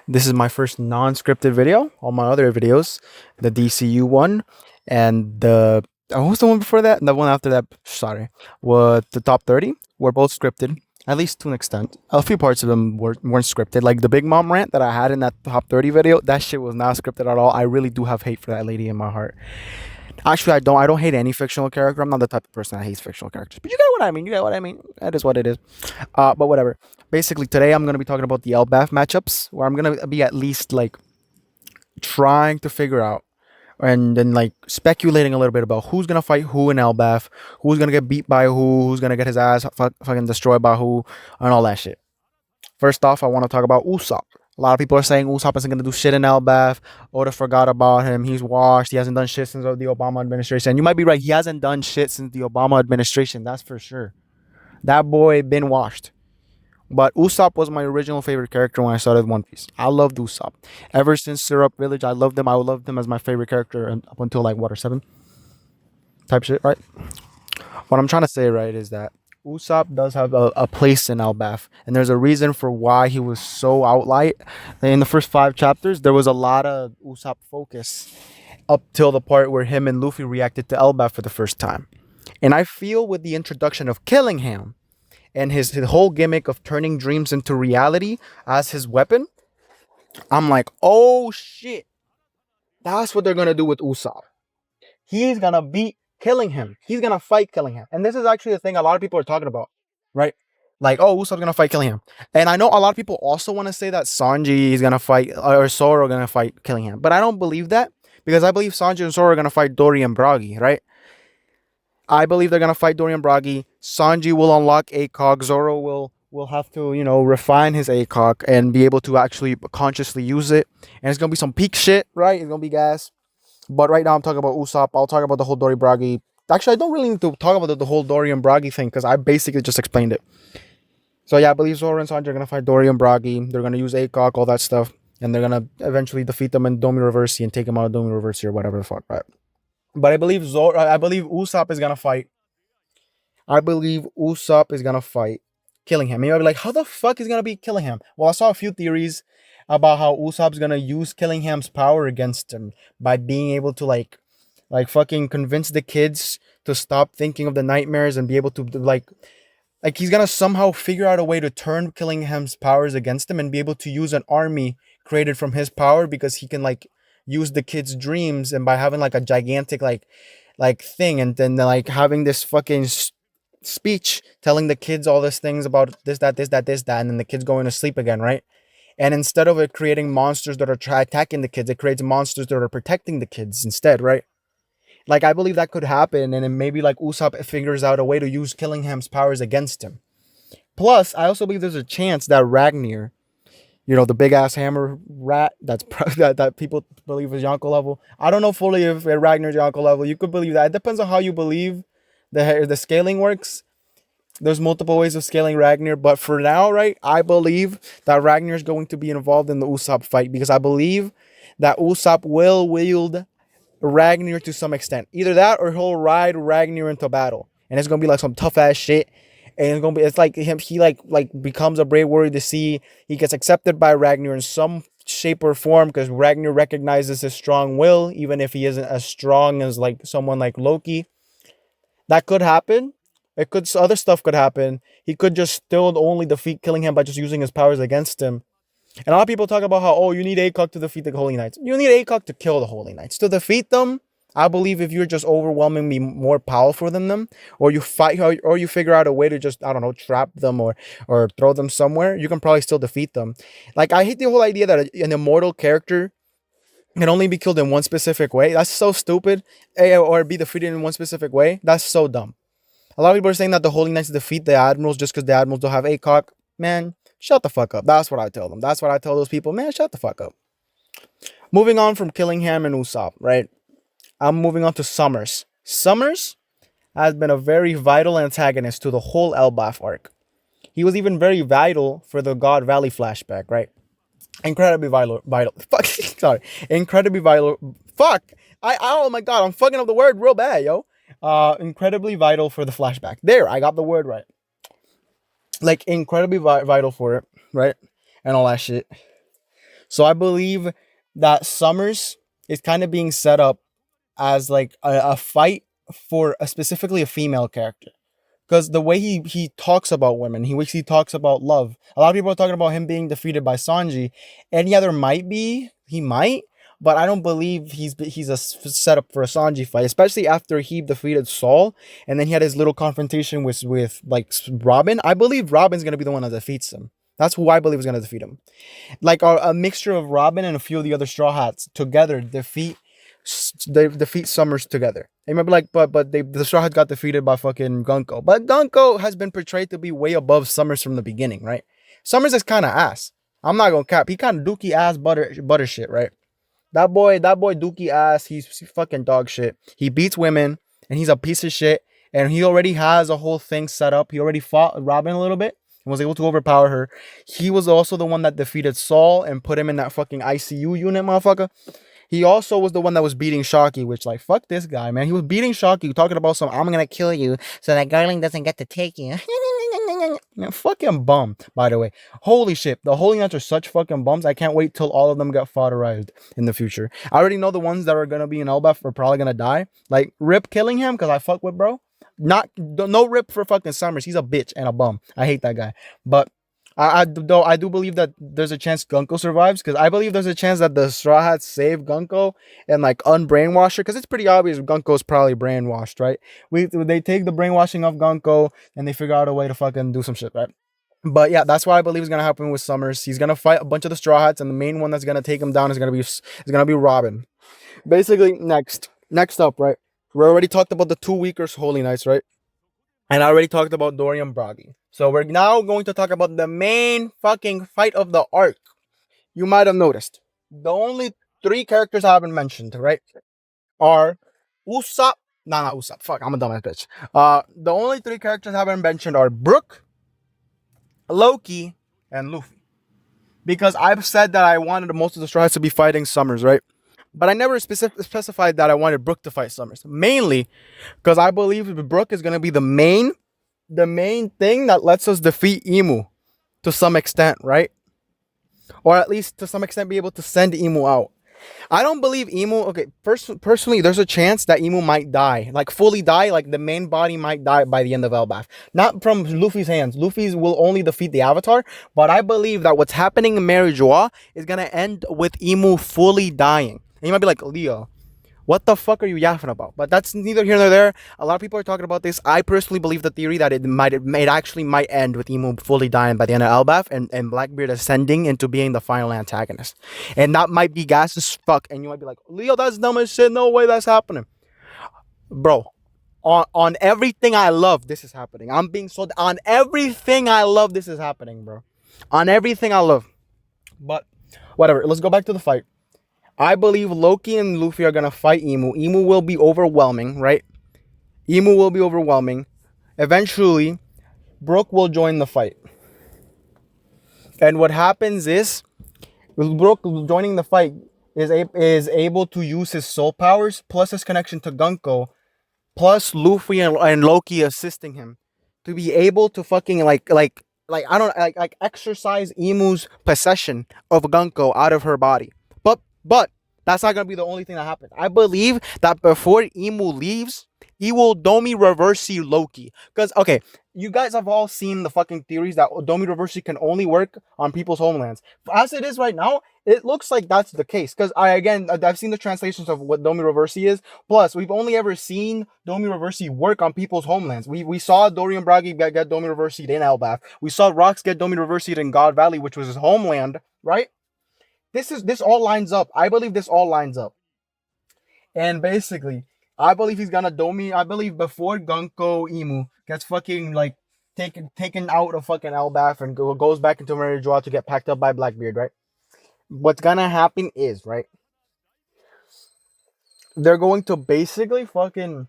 This is my first non-scripted video. All my other videos, the DCU one and what was the one before that? And the one after that, sorry, was the top 30 were both scripted, at least to an extent. A few parts of them weren't scripted. Like the Big Mom rant that I had in that top 30 video, that shit was not scripted at all. I really do have hate for that lady in my heart. Actually, I don't. I don't hate any fictional character. I'm not the type of person that hates fictional characters. But you get what I mean. You get what I mean. That is what it is. But whatever. Basically, today I'm gonna be talking about the Elbaf matchups, where I'm gonna be at least like trying to figure out and then like speculating a little bit about who's gonna fight who in Elbaf, who's gonna get beat by who's gonna get his ass fucking destroyed by who, and all that shit. First off, I want to talk about Usopp. A lot of people are saying Usopp isn't going to do shit in Elbaf. Oda forgot about him. He's washed. He hasn't done shit since the Obama administration. And you might be right. He hasn't done shit since the Obama administration. That's for sure. That boy been washed. But Usopp was my original favorite character when I started One Piece. I loved Usopp. Ever since Syrup Village, I loved him. I loved him as my favorite character up until like, what, or 7? Type shit, right? What I'm trying to say, right, is that Usopp does have a place in Elbaf, and there's a reason for why he was so outlight. In the first 5 chapters, there was a lot of Usopp focus up till the part where him and Luffy reacted to Elbaf for the first time. And I feel with the introduction of Killingham and his whole gimmick of turning dreams into reality as his weapon, I'm like, oh shit, that's what they're gonna do with Usopp. He's gonna beat Killingham. He's gonna fight Killingham. And this is actually the thing a lot of people are talking about, right? Like, oh, Usopp's gonna fight Killingham. And I know a lot of people also want to say that Sanji is gonna fight, or Zoro gonna fight Killingham. But I don't believe that, because I believe Sanji and Zoro are gonna fight Dory and Bragi, right? I believe they're gonna fight Dory and Bragi. Sanji will unlock ACOG. Zoro will have to, refine his ACOG and be able to actually consciously use it. And it's gonna be some peak shit, right? It's gonna be gas. But right now I'm talking about Usopp. I'll talk about the whole Dory Bragi. Actually, I don't really need to talk about the whole Dory and Bragi thing, because I basically just explained it. So yeah, I believe Zoro and Sanji are going to fight Dory and Bragi. They're going to use ACOG, all that stuff. And they're going to eventually defeat them in Domi Reversi and take them out of Domi Reversi or whatever the fuck, right? But I believe Usopp is going to fight. I believe Usopp is going to fight Killingham. You might be like, how the fuck is going to be Killingham? Well, I saw a few theories about how Usopp's gonna use Killingham's power against him by being able to like fucking convince the kids to stop thinking of the nightmares and be able to like he's gonna somehow figure out a way to turn Killingham's powers against him and be able to use an army created from his power, because he can like use the kids' dreams, and by having like a gigantic like thing, and then like having this fucking speech telling the kids all these things about this, that, and then the kids going to sleep again, right? And instead of it creating monsters that are attacking the kids, it creates monsters that are protecting the kids instead, right? Like, I believe that could happen, and then maybe, like, Usopp figures out a way to use Killingham's powers against him. Plus, I also believe there's a chance that Ragnar, the big-ass hammer rat that people believe is Yonko level. I don't know fully if Ragnar's Yonko level. You could believe that. It depends on how you believe the scaling works. There's multiple ways of scaling Ragnar, but for now, right, I believe that Ragnar is going to be involved in the Usopp fight, because I believe that Usopp will wield Ragnar to some extent. Either that, or he'll ride Ragnar into battle, and it's gonna be like some tough ass shit. And it's like him. He like becomes a brave warrior to see. He gets accepted by Ragnar in some shape or form, because Ragnar recognizes his strong will, even if he isn't as strong as like someone like Loki. That could happen. Other stuff could happen. He could just still only defeat Killingham by just using his powers against him. And a lot of people talk about how, oh, you need ACOG to defeat the Holy Knights. You need ACOG to kill the Holy Knights. To defeat them, I believe if you're just overwhelmingly more powerful than them, or you fight, or you figure out a way to just, I don't know, trap them or throw them somewhere, you can probably still defeat them. Like, I hate the whole idea that an immortal character can only be killed in one specific way. That's so stupid. Or be defeated in one specific way. That's so dumb. A lot of people are saying that the Holy Knights defeat the Admirals just because the Admirals don't have ACOG. Man, shut the fuck up. That's what I tell them. That's what I tell those people. Man, shut the fuck up. Moving on from Killingham and Usopp, right? I'm moving on to Summers. Summers has been a very vital antagonist to the whole Elbaf arc. He was even very vital for the God Valley flashback, right? Incredibly vital. Fuck, sorry. Incredibly vital. Fuck. Oh my god, I'm fucking up the word real bad, yo. Incredibly vital for the flashback. There, I got the word right. Like, incredibly vital for it, right? And all that shit. So I believe that Summers is kind of being set up as like a fight for specifically a female character. Because the way he talks about women, he talks about love. A lot of people are talking about him being defeated by Sanji, and yeah, there might be, he might, but I don't believe he's a setup for a Sanji fight, especially after he defeated Saul, and then he had his little confrontation with like Robin. I believe Robin's gonna be the one that defeats him. That's who I believe is gonna defeat him. Like a mixture of Robin and a few of the other Straw Hats together they defeat Summers together. And you might be like, but the Straw Hats got defeated by fucking Gunko. But Gunko has been portrayed to be way above Summers from the beginning, right? Summers is kind of ass. I'm not gonna cap. He kind of dookie ass butter shit, right? That boy dookie ass. He's fucking dog shit. He beats women and he's a piece of shit. And he already has a whole thing set up. He already fought Robin a little bit and was able to overpower her. He was also the one that defeated Saul and put him in that fucking ICU unit, motherfucker. He also was the one that was beating Shocky, which, like, fuck this guy, man. He was beating Shocky, talking about some, I'm gonna kill you so that Garling doesn't get to take you. Man, fucking bum, by the way. Holy shit. The Holy Knights are such fucking bums. I can't wait till all of them get fodderized in the future. I already know the ones that are gonna be in Elbaf are probably gonna die. Like, Rip killing him, because I fuck with bro. No Rip for fucking Summers. He's a bitch and a bum. I hate that guy. But I do believe that there's a chance Gunko survives, because I believe there's a chance that the Straw Hats save Gunko and like unbrainwash her, because it's pretty obvious Gunko's probably brainwashed, right? They take the brainwashing of Gunko and they figure out a way to fucking do some shit, right? But yeah, that's what I believe is gonna happen with Summers. He's gonna fight a bunch of the Straw Hats, and the main one that's gonna take him down is gonna be Robin. Basically, next up, right? We already talked about the two weaker Holy Knights, right? And I already talked about Dorian Bragi. So we're now going to talk about the main fucking fight of the arc. You might have noticed. The only three characters I haven't mentioned, right, are Usopp. Nah, not Usopp. Fuck, I'm a dumbass bitch. The only three characters I haven't mentioned are Brook, Loki, and Luffy. Because I've said that I wanted most of the Straw Hats to be fighting Summers, right? But I never specified that I wanted Brook to fight Summers. Mainly because I believe Brook is going to be the main thing that lets us defeat Emu to some extent, right? Or at least to some extent be able to send Emu out. I don't believe Emu. Okay, personally, there's a chance that Emu might die, like fully die, like the main body might die by the end of Elbaf. Not from Luffy's hands. Luffy's will only defeat the Avatar, but I believe that what's happening in Mary Joie is gonna end with Emu fully dying. And you might be like, Leo, what the fuck are you yapping about? But that's neither here nor there. A lot of people are talking about this. I personally believe the theory that it actually might end with Emu fully dying by the end of Elbaf and Blackbeard ascending into being the final antagonist. And that might be gas as fuck. And you might be like, Leo, that's dumb as shit. No way that's happening. Bro, on everything I love, this is happening. I'm being sold on everything I love, this is happening, bro. On everything I love. But whatever, let's go back to the fight. I believe Loki and Luffy are going to fight Emu. Emu will be overwhelming, right? Emu will be overwhelming. Eventually, Brook will join the fight. And what happens is, Brook joining the fight is able to use his soul powers, plus his connection to Gunko, plus Luffy and Loki assisting him, to be able to fucking like exercise Emu's possession of Gunko out of her body. But that's not going to be the only thing that happens. I believe that before Emu leaves, he will Domi Reversi Loki. Because, okay, you guys have all seen the fucking theories that Domi Reversi can only work on people's homelands. As it is right now, it looks like that's the case. Because, I've seen the translations of what Domi Reversi is. Plus, we've only ever seen Domi Reversi work on people's homelands. We saw Dorian Bragi get Domi Reversi in Elbaf. We saw Rox get Domi Reversi in God Valley, which was his homeland, right? This all lines up. I believe this all lines up. And basically, I believe he's gonna Domi. I believe before Gunko Emu gets fucking like taken out of fucking Elbaf and goes back into Mary Joie to get packed up by Blackbeard, right? What's gonna happen is, right, they're going to basically fucking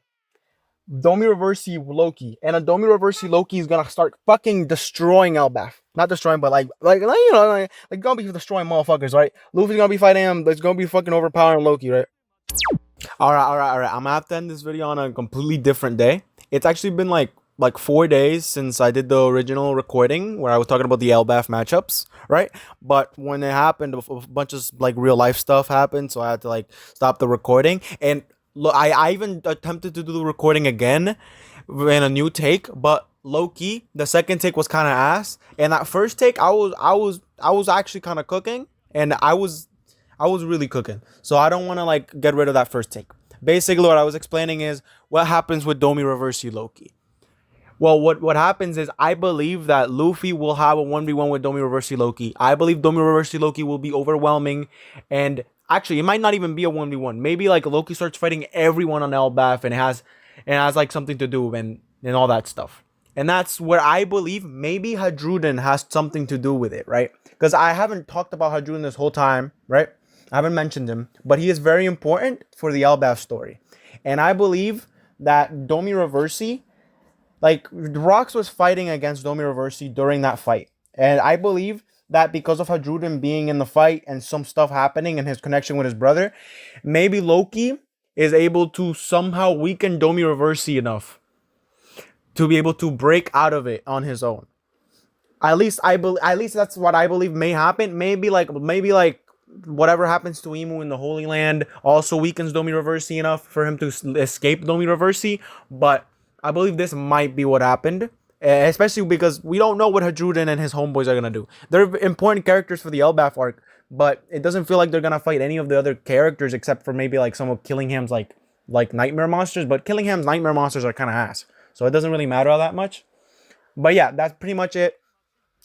Domi Reversi Loki, and a Domi Reversi Loki is gonna start fucking destroying Elbaf. Not destroying, but like gonna be destroying motherfuckers, right? Luffy's gonna be fighting him. It's gonna be fucking overpowering Loki, right? All right. I'm gonna have to end this video on a completely different day. It's actually been like like 4 days since I did the original recording where I was talking about the Elbaf matchups, right? But when it happened, a bunch of like real life stuff happened, so I had to like stop the recording. And look, I even attempted to do the recording again in a new take, but low key, the second take was kind of ass, and that first take, I was actually kind of cooking, and I was really cooking. So I don't want to like get rid of that first take. Basically, what I was explaining is what happens with Domi Reversi Loki. Well, what happens is I believe that Luffy will have a 1v1 with Domi Reversi Loki. I believe Domi Reversi Loki will be overwhelming, and actually it might not even be a 1v1. Maybe like Loki starts fighting everyone on Elbaf and has like something to do and all that stuff. And that's where I believe maybe Hadruden has something to do with it, right? Because I haven't talked about Hadruden this whole time, right? I haven't mentioned him, but he is very important for the Elbaf story. And I believe that Domi Reversi, like Rox was fighting against Domi Reversi during that fight. And I believe that because of Hadruden being in the fight and some stuff happening and his connection with his brother, maybe Loki is able to somehow weaken Domi Reversi enough to be able to break out of it on his own. At least that's what I believe may happen. Maybe like whatever happens to Imu in the Holy Land also weakens Domi Reversi enough for him to escape Domi Reversi. But I believe this might be what happened, especially because we don't know what Hadruden and his homeboys are gonna do. They're important characters for the Elbaf arc, but it doesn't feel like they're gonna fight any of the other characters except for maybe like some of Killingham's like nightmare monsters. But Killingham's nightmare monsters are kind of ass, so it doesn't really matter all that much. But yeah, that's pretty much it.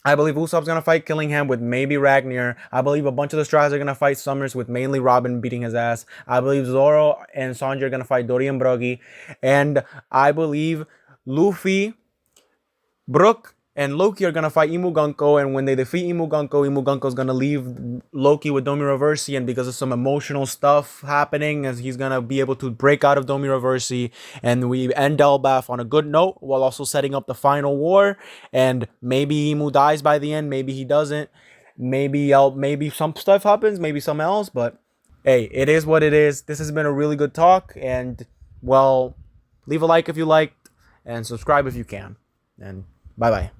I believe Usopp's going to fight Killingham with maybe Ragnar. I believe a bunch of the Straws are going to fight Summers with mainly Robin beating his ass. I believe Zoro and Sanji are going to fight Dorian Broggy. And I believe Luffy, Brook, and Loki are going to fight Imu Gunko. And when they defeat Imu Gunko is going to leave Loki with Domi Reversi. And because of some emotional stuff happening, as he's going to be able to break out of Domi Reversi. And we end Elbaf on a good note while also setting up the final war. And maybe Imu dies by the end. Maybe he doesn't. Maybe some stuff happens. Maybe something else. But hey, it is what it is. This has been a really good talk. And, well, leave a like if you liked. And subscribe if you can. And bye-bye.